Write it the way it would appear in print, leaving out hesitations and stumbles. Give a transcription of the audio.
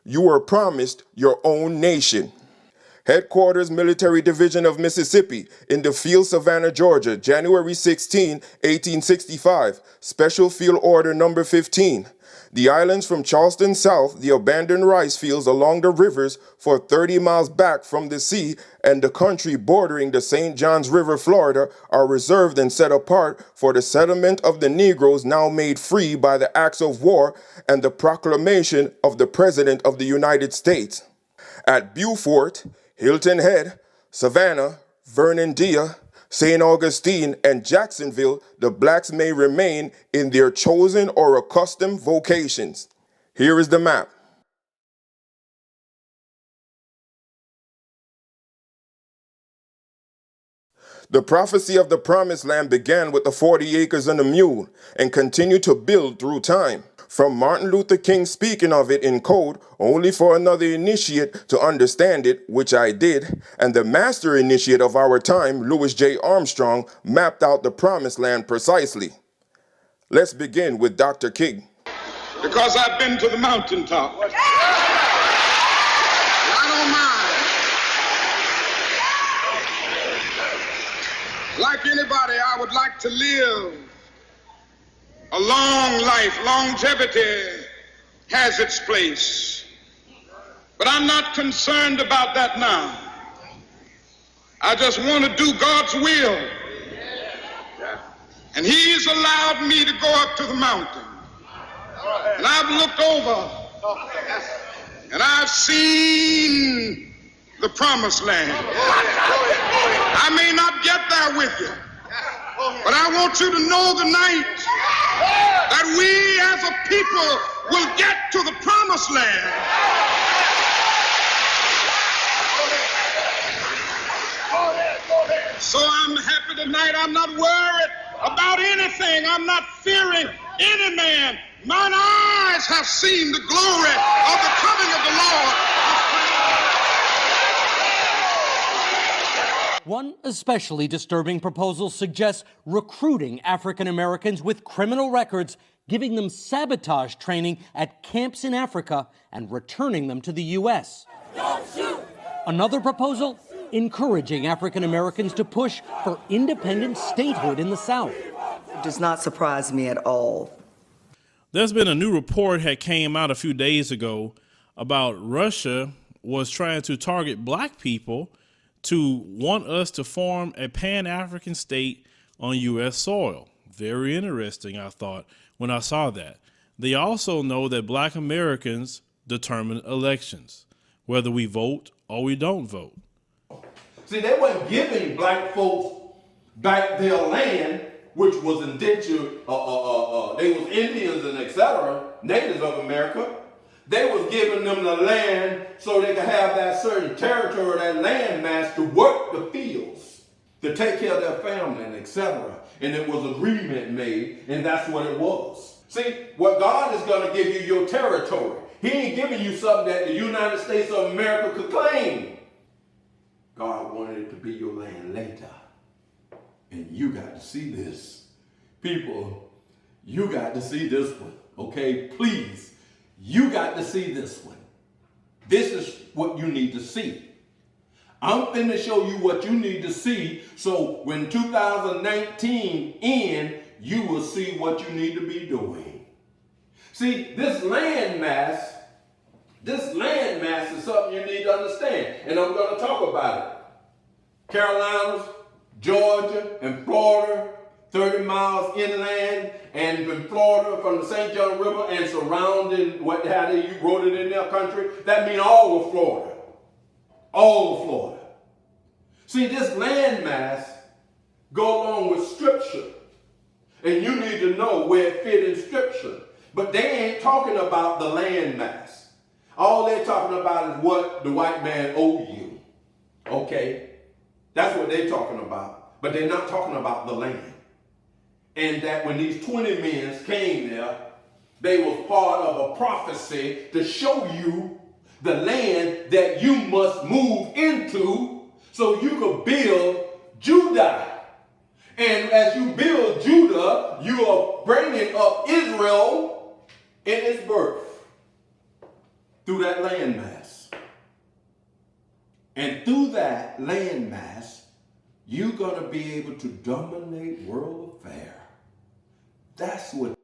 You were promised your own nation. Headquarters Military Division of Mississippi in the field, Savannah, Georgia, January 16, 1865. Special Field Order Number 15. The islands from Charleston south, the abandoned rice fields along the rivers for 30 miles back from the sea, and the country bordering the St. Johns River, Florida, are reserved and set apart for the settlement of the Negroes now made free by the acts of war and the proclamation of the President of the United States. At Beaufort, Hilton Head, Savannah, Vernandina, St. Augustine, and Jacksonville, the blacks may remain in their chosen or accustomed vocations. Here is the map. The prophecy of the Promised Land began with the 40 acres and a mule and continued to build through time. From Martin Luther King speaking of it in code only for another initiate to understand it, which I did, and the master initiate of our time, Louis J. Armstrong, mapped out the Promised Land precisely. Let's begin with Dr. King. Because I've been to the mountaintop. I don't mind. Like anybody, I would like to live a long life. Longevity has its place. But I'm not concerned about that now. I just want to do God's will. And He's allowed me to go up to the mountain. And I've looked over and I've seen the Promised Land. I may not get there with you, but I want you to know tonight that we as a people will get to the Promised Land. So I'm happy tonight. I'm not worried about anything. I'm not fearing any man. Mine eyes have seen the glory of the coming of the Lord. One especially disturbing proposal suggests recruiting African Americans with criminal records, giving them sabotage training at camps in Africa, and returning them to the U.S. Don't shoot! Another proposal, encouraging African Americans to push for independent statehood in the South. It does not surprise me at all. There's been a new report that came out a few days ago about Russia was trying to target black people to want us to form a Pan-African state on U.S. soil. Very interesting, I thought, when I saw that. They also know that black Americans determine elections, whether we vote or we don't vote. See, they weren't giving black folks back their land, which was indentured, they was Indians and etc., natives of America. They was giving them the land so they could have that certain territory, that land mass to work the fields, to take care of their family and etc. And it was agreement made, and that's what it was. See, what God is going to give you your territory. He ain't giving you something that the United States of America could claim. God wanted it to be your land later. And you got to see this. People, you got to see this one, okay? Please, you got to see this one. This is what you need to see. I'm finna show you what you need to see, so when 2019 ends, you will see what you need to be doing. See, this land mass is something you need to understand, and I'm going to talk about it. Carolinas, Georgia, and Florida, 30 miles inland, and in Florida from the St. John River and surrounding how you wrote it in their country, that means all of Florida. All of Florida. See, this land mass go along with Scripture, and you need to know where it fit in Scripture. But they ain't talking about the land mass. All they're talking about is what the white man owed you. Okay? That's what they're talking about. But they're not talking about the land. And that when these 20 men came there, they was part of a prophecy to show you the land that you must move into so you could build Judah. And as you build Judah, you are bringing up Israel in its birth. through that landmass. And through that landmass, you're going to be able to dominate world affairs. That's what